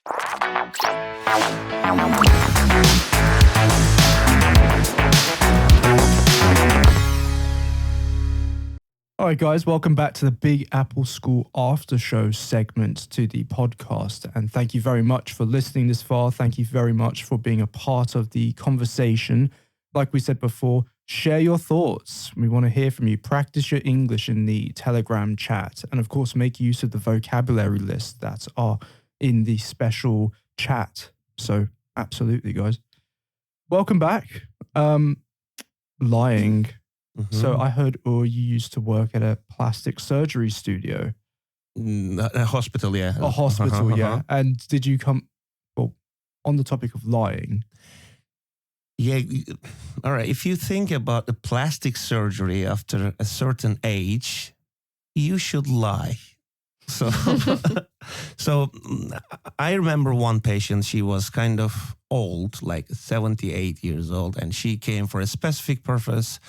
All right, guys, welcome back to the Big Apple School After Show segment to the podcast. And thank you very much for listening this far. Thank you very much for being a part of the conversation. Like we said before, share your thoughts. We want to hear from you. Practice your English in the Telegram chat. And of course, make use of the vocabulary lists that are in the special chat. So absolutely, guys. Welcome back. Lying. Mm-hmm. So I heard, you used to work at a plastic surgery studio. A hospital, yeah. A hospital, yeah. And did you on the topic of lying? Yeah, all right. If you think about the plastic surgery after a certain age, you should lie. So I remember one patient, she was kind of old, like 78 years old, and she came for a specific purpose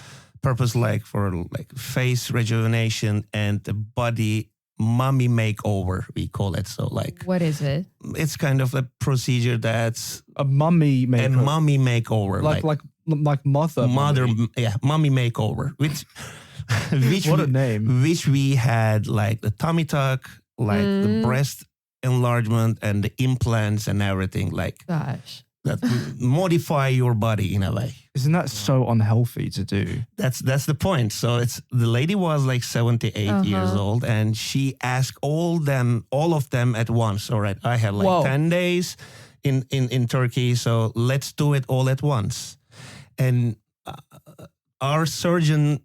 like for like face rejuvenation and the body mummy makeover, we call it. So like, what is it? It's kind of a procedure that's a mummy makeover. A mummy makeover, like mother, yeah, mummy makeover. Which what a name! Which we had like the tummy tuck, like the breast enlargement and the implants and everything. Like, gosh. That modify your body in a way. Isn't that so unhealthy to do? That's the point. So the lady was like 78 years old, and she asked all of them at once. All right, I have like 10 days in Turkey, so let's do it all at once. And our surgeon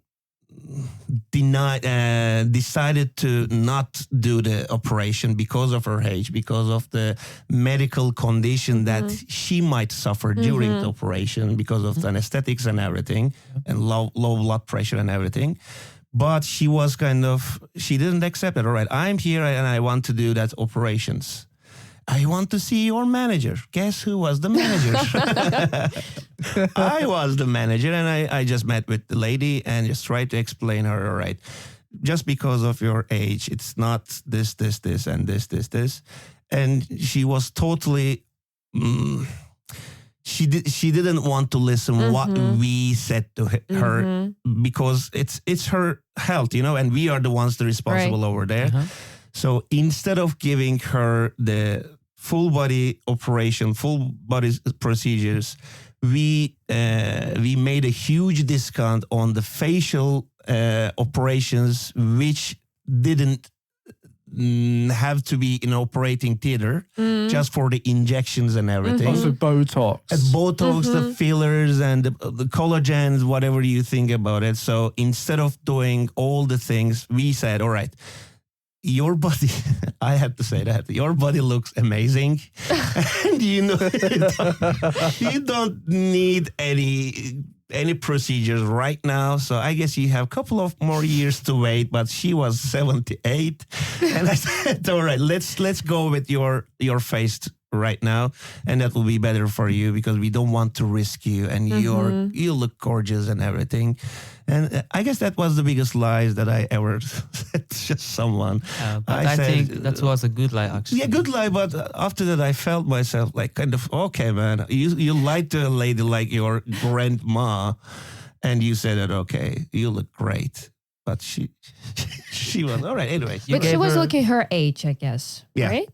decided to not do the operation because of her age, because of the medical condition that she might suffer during the operation because of the anesthetics and everything, and low blood pressure and everything. But she didn't accept it. All right, I'm here and I want to do that operations. I want to see your manager. Guess who was the manager? I was the manager, and I just met with the lady and just tried to explain her, all right, just because of your age, it's not this, and this. And she was totally, she didn't want to listen what we said to her because it's her health, and we are the ones responsible over there. So instead of giving her the full body operation, full body procedures, we made a huge discount on the facial operations, which didn't have to be in operating theater, just for the injections and everything. Also Botox. The fillers and the collagens, whatever you think about it. So instead of doing all the things, we said, all right, your body, I have to say that, your body looks amazing. And you don't need any procedures right now. So I guess you have a couple of more years to wait, but she was 78. And I said, all right, let's go with your face right now. And that will be better for you because we don't want to risk you. And you look gorgeous and everything. And I guess that was the biggest lies that I ever said to someone. But I think that was a good lie, actually. Yeah, good lie. But after that, I felt myself like kind of, okay, man, you lied to a lady like your grandma, and you said that, okay, you look great. But she was, all right, anyway. But she was looking her age, I guess, right?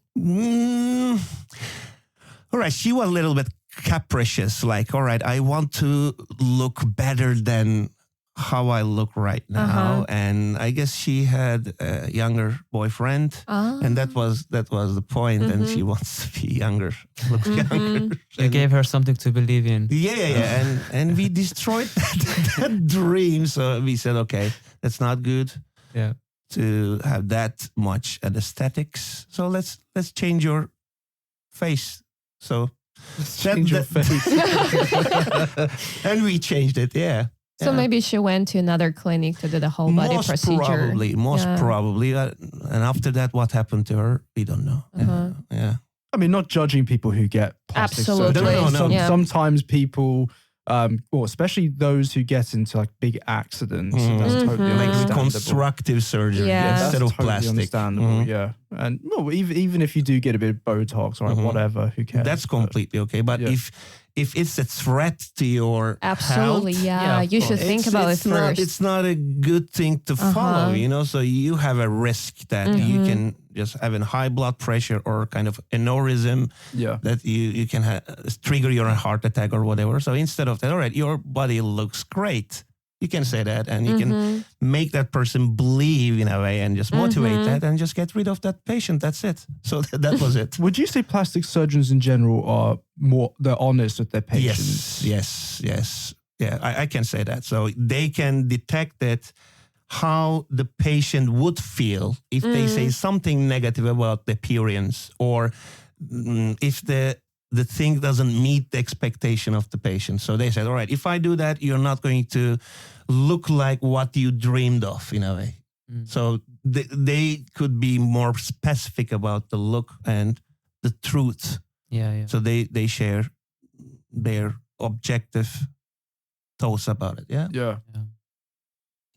All right, she was a little bit capricious, like, all right, I want to look better than how I look right now. And I guess she had a younger boyfriend, and that was the point. And she wants to be younger, look younger. You gave her something to believe in. Yeah. And we destroyed that dream. So we said, okay, that's not good. Yeah. To have that much aesthetics. So let's change your face. So let's change your face. And we changed it. Yeah. So maybe she went to another clinic to do the whole body procedure. Most probably. And after that, what happened to her? We don't know. Yeah. I mean, not judging people who get plastic surgery. No. Sometimes people, especially those who get into like big accidents, that's totally like understandable. reconstructive surgery instead of totally plastic. Understandable. Yeah. And well, even if you do get a bit of Botox or whatever, who cares? That's completely okay. But if it's a threat to your absolutely, health, you should think about it first. It's not a good thing to follow, you know. So you have a risk that you can just have a high blood pressure or kind of aneurysm that you can trigger your heart attack or whatever. So instead of that, all right, your body looks great. You can say that, and you can make that person believe in a way and just motivate that and just get rid of that patient. That's it. So that was it. Would you say plastic surgeons in general are they're honest with their patients? Yes. Yeah, I can say that. So they can detect that how the patient would feel if they say something negative about the appearance, or if the thing doesn't meet the expectation of the patient. So they said, all right, if I do that, you're not going to look like what you dreamed of in a way. So they could be more specific about the look and the truth. Yeah. So they share their objective thoughts about it. Yeah.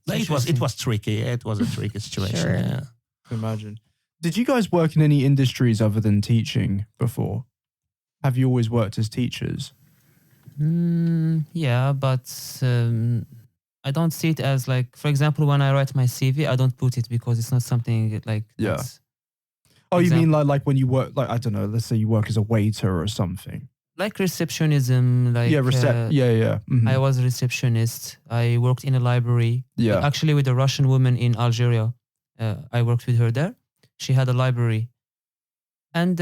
It was tricky. It was a tricky situation. Sure. Yeah. Imagine. Did you guys work in any industries other than teaching before? Have you always worked as teachers? Yeah, but I don't see it as like, for example, when I write my CV, I don't put it because it's not something like that's, oh, you mean like when you work, like, I don't know, let's say you work as a waiter or something. like receptionism, like I was a receptionist. I worked in a library. Yeah. Actually, with a Russian woman in Algeria. I worked with her there. She had a library, and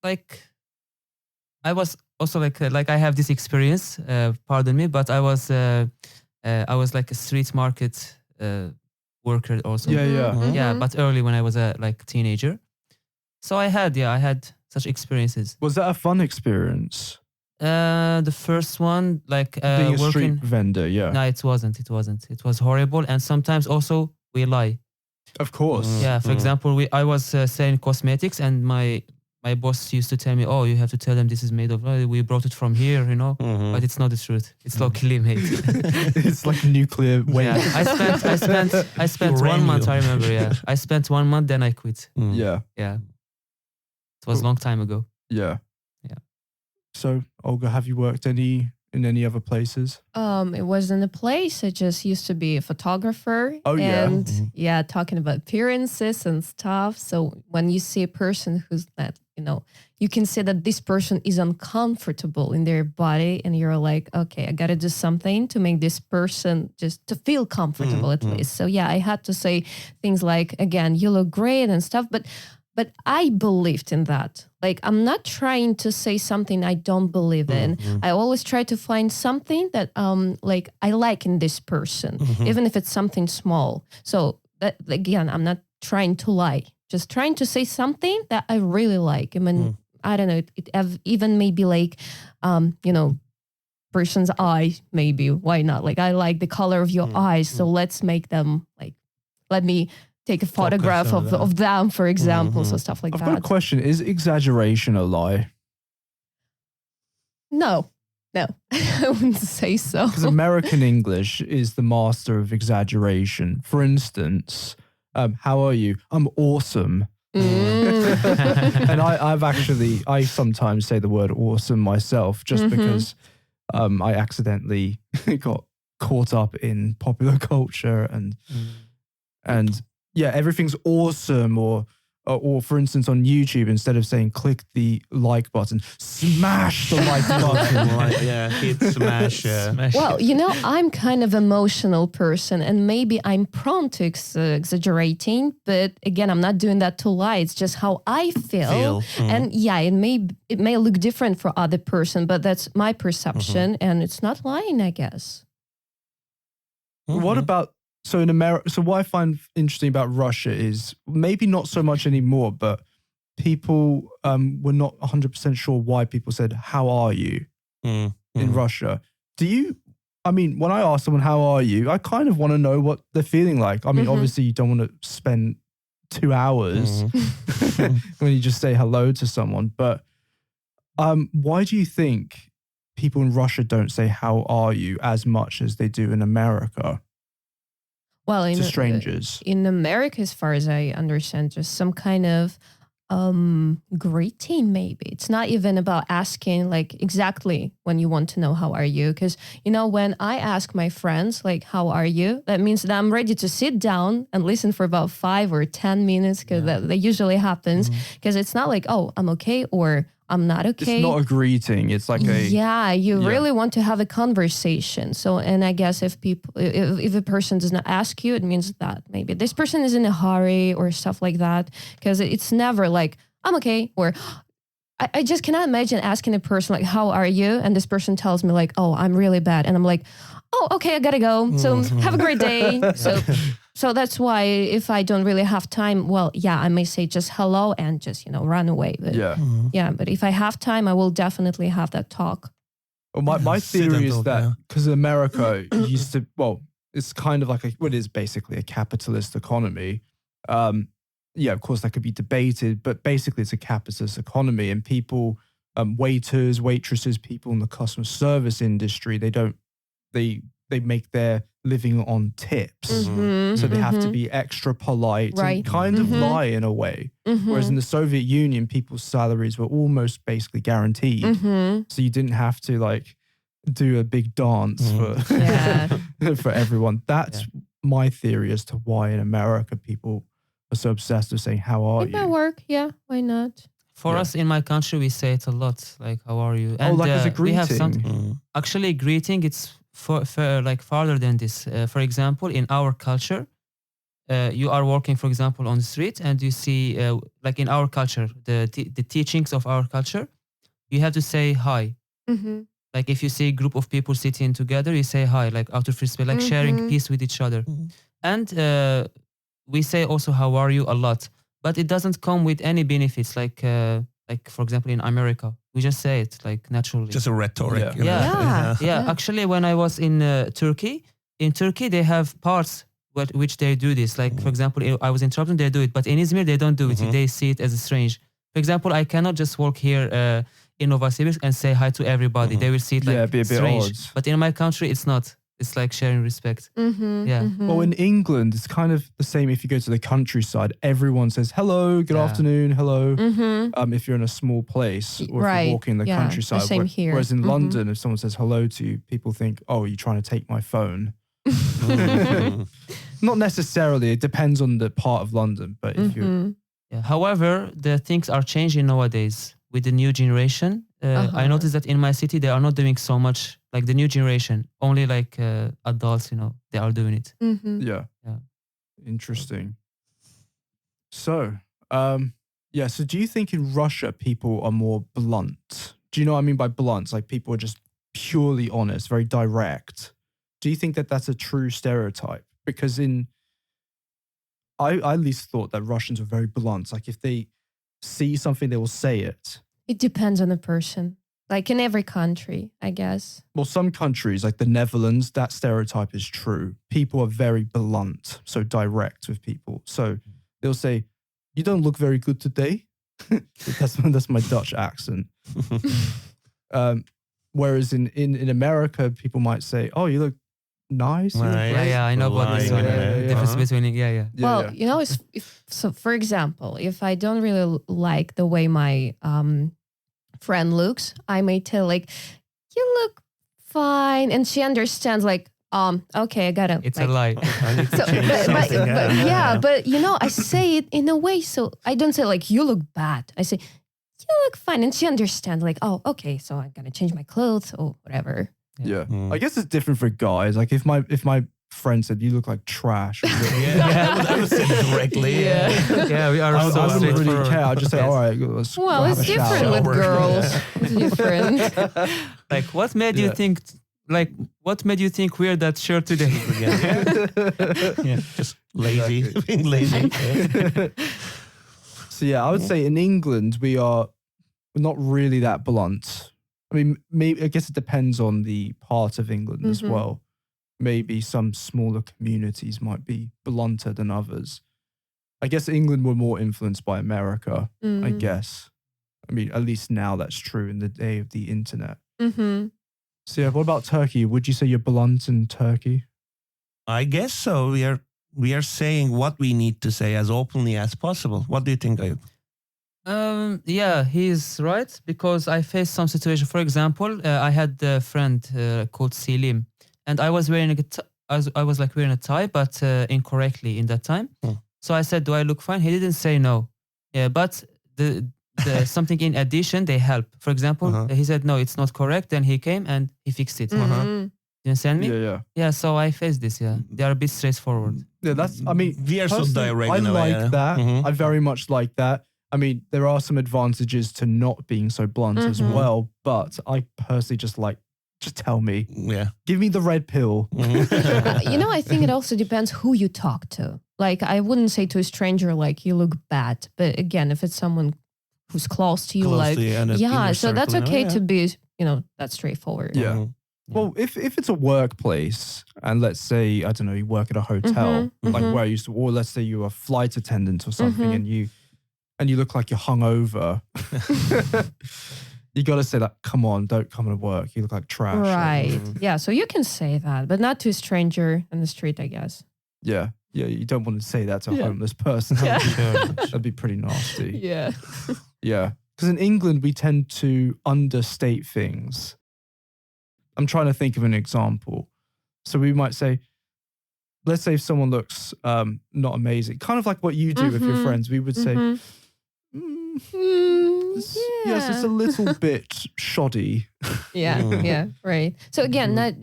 like I was also like I have this experience. Pardon me, but I was like a street market worker also. Yeah, but early when I was a like teenager. So I had such experiences. Was that a fun experience? The first one, like being a street working vendor, No, it wasn't. It was horrible, and sometimes also we lie. Of course. Yeah. For example, I was selling cosmetics, and my boss used to tell me, "Oh, you have to tell them this is made of. We brought it from here, you know." But it's not the truth. It's locally made. It's like nuclear waste. Yeah. I spent 1 month. I remember. Yeah. I spent 1 month, then I quit. Yeah. Yeah. It was a long time ago. Yeah. Yeah. So, Olga, have you worked in any other places? It wasn't a place. I just used to be a photographer. Oh, yeah. And talking about appearances and stuff. So when you see a person who's not, you can say that this person is uncomfortable in their body, and you're like, okay, I got to do something to make this person just to feel comfortable at least. So I had to say things like, again, you look great and stuff, but I believed in that. Like, I'm not trying to say something I don't believe in. I always try to find something that like I like in this person, even if it's something small. So that, again, I'm not trying to lie, just trying to say something that I really like. I mean, I don't know, even maybe like, person's eyes, maybe, why not? Like, I like the color of your eyes, so let's make them like, let me take a photograph of them, for example, so stuff like that. I've got a question. Is exaggeration a lie? No, I wouldn't say so. Because American English is the master of exaggeration. For instance, how are you? I'm awesome. And I sometimes say the word awesome myself just because I accidentally got caught up in popular culture and everything's awesome, or for instance on YouTube, instead of saying click the like button, smash the like button. Hit smash. Well, I'm kind of emotional person, and maybe I'm prone to exaggerating, but again, I'm not doing that to lie. It's just how I feel. And it may look different for other person, but that's my perception, and it's not lying, I guess. What about, so in America, so what I find interesting about Russia is maybe not so much anymore, but people were not 100% sure why people said, how are you in Russia? When I ask someone, how are you? I kind of want to know what they're feeling like. I mean, obviously you don't want to spend 2 hours when you just say hello to someone, but why do you think people in Russia don't say, how are you as much as they do in America? Well, to strangers? In America, as far as I understand, just some kind of greeting, maybe. It's not even about asking like exactly when you want to know how are you. Because, when I ask my friends like, how are you? That means that I'm ready to sit down and listen for about 5 or 10 minutes, because that usually happens. Because it's not like, oh, I'm okay or I'm not okay. It's not a greeting. It's like a... Yeah, you really want to have a conversation. So, and I guess if a person does not ask you, it means that maybe this person is in a hurry or stuff like that. Because it's never like, I'm okay. Or I just cannot imagine asking a person like, how are you? And this person tells me like, oh, I'm really bad. And I'm like, oh, okay, I gotta go. So have a great day. So that's why if I don't really have time, well, yeah, I may say just hello and just, run away. But but if I have time, I will definitely have that talk. Well, my theory is that because America used to, it's kind of like it is basically a capitalist economy. Of course that could be debated, but basically it's a capitalist economy, and people, waiters, waitresses, people in the customer service industry, they make their living on tips. So they have to be extra polite and kind of lie in a way. Whereas in the Soviet Union, people's salaries were almost basically guaranteed. So you didn't have to like do a big dance for everyone. That's my theory as to why in America people are so obsessed with saying, how are you? It might work. Yeah, why not? For us in my country, we say it a lot, like, how are you? And, like as a greeting? We have actually, greeting, it's like farther than this. For example, in our culture, you are walking, for example, on the street, and you see, like in our culture, the teachings of our culture, you have to say hi. Like if you see a group of people sitting together, you say hi, like out of respect, like sharing peace with each other. And we say also, how are you, a lot. But it doesn't come with any benefits, like for example, in America. We just say it like naturally. Just a rhetoric. Yeah. Actually, when I was in Turkey, they have parts which they do this. Like, for example, I was in Trabzon, they do it. But in Izmir, they don't do it. They see it as strange. For example, I cannot just walk here in Novosibirsk and say hi to everybody. They will see it like be a bit strange. odd. But in my country, it's not. It's like sharing respect. Well, in England, it's kind of the same. If you go to the countryside, everyone says hello, good afternoon, hello. If you're in a small place or if you're walking in the countryside. Same here. Whereas in London, if someone says hello to you, people think, oh, you're trying to take my phone. Not necessarily. It depends on the part of London. But if you're... However, the things are changing nowadays with the new generation. I noticed that in my city, they are not doing so much like the new generation. Only like adults, they are doing it. Yeah. Interesting. So, so do you think in Russia people are more blunt? Do you know what I mean by blunt? Like people are just purely honest, very direct. Do you think that that's a true stereotype? Because I at least thought that Russians are very blunt. Like if they see something, they will say it. It depends on the person. Like in every country, I guess. Well, some countries, like the Netherlands, that stereotype is true. People are very blunt, so direct with people. So they'll say, you don't look very good today. That's my Dutch accent. Whereas in America, people might say, oh, you look nice. I know about this one. Difference between, Well, so for example, if I don't really like the way my friend looks, I may tell like, you look fine, and she understands like, okay, I gotta. It's like, a lie. But I say it in a way, so I don't say like you look bad. I say you look fine, and she understands like, oh, okay, so I'm gonna change my clothes or whatever. Yeah. I guess it's different for guys. Like if my friend said you look like trash. I would say it directly. We are I so wouldn't really straightforward. care. I'd just say, all right, let's go have it's a shower. different with girls. It's different. Like what made you think? Like what made you think wear that shirt today? Just lazy, being lazy. So I would say in England we're not really that blunt. I mean, maybe I guess it depends on the part of England as well. Maybe some smaller communities might be blunter than others. I guess England were more influenced by America, I guess. I mean, at least now that's true in the day of the internet. So what about Turkey? Would you say you're blunt in Turkey? I guess so. We are We are saying what we need to say as openly as possible. What do you think, Ayub? Yeah, he's right, because I faced some situation. For example, I had a friend called Selim, and I was wearing I was like wearing a tie, but incorrectly in that time. So I said, "Do I look fine?" He didn't say no. Yeah, but the something in addition, they help. For example, he said, "No, it's not correct." Then he came and he fixed it. You understand me? Yeah. Yeah, so I faced this. Yeah, they are a bit straightforward. Yeah, that's. I mean, We are so direct. I in a way, like that. I very much like that. I mean, there are some advantages to not being so blunt as well, but I personally just tell me. Yeah. Give me the red pill. I think it also depends who you talk to. Like, I wouldn't say to a stranger, like, you look bad. But again, if it's someone who's close to you, so that's okay to be, that straightforward. Yeah. Well, if it's a workplace, and let's say, I don't know, you work at a hotel, like where I used to, or let's say you're a flight attendant or something, and you look like you're hungover, you got to say that, come on, don't come to work. You look like trash. Right. Yeah. So you can say that, but not to a stranger in the street, I guess. Yeah. Yeah. You don't want to say that to a homeless person. That'd be pretty nasty. Yeah. Yeah. Because in England, we tend to understate things. I'm trying to think of an example. So we might say, let's say if someone looks not amazing, kind of like what you do with your friends, we would say, yes, it's a little bit shoddy. Yeah, right. So again, not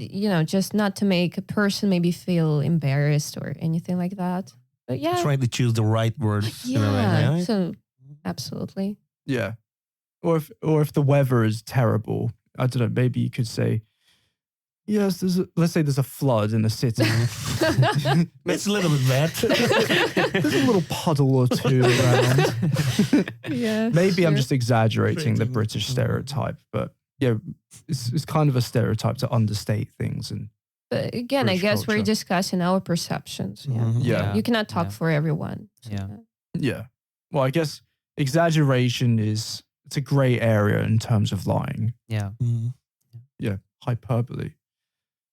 just not to make a person maybe feel embarrassed or anything like that. But yeah, try to choose the right words. Yeah. So absolutely. Yeah. Or if the weather is terrible, I don't know. Maybe you could say, yes, let's say there's a flood in the city. It's a little bit bad. There's a little puddle or two around. Yeah. Maybe I'm just exaggerating the British stereotype, but yeah, it's kind of a stereotype to understate things. But again, British I guess culture. We're discussing our perceptions. Yeah. You cannot talk for everyone. So. Yeah. Well, I guess exaggeration it's a gray area in terms of lying. Yeah. Yeah. Hyperbole.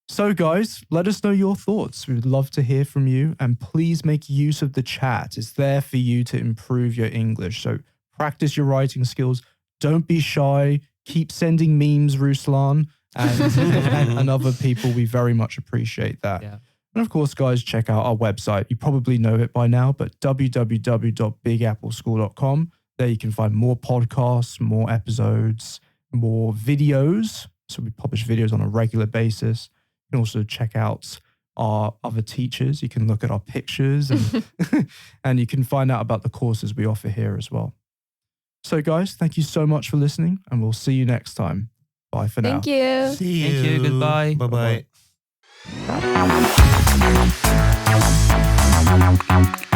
So guys, let us know your thoughts. We'd love to hear from you, and please make use of the chat. It's there for you to improve your English. So practice your writing skills. Don't be shy. Keep sending memes, Ruslan, and other people. We very much appreciate that. Yeah. And of course, guys, check out our website. You probably know it by now, but www.BigAppleSchool.com. There you can find more podcasts, more episodes, more videos. So we publish videos on a regular basis. You can also check out our other teachers. You can look at our pictures and, and you can find out about the courses we offer here as well. So guys, thank you so much for listening, and we'll see you next time. Bye for now. Thank you. See you. Thank you. Goodbye. Bye-bye.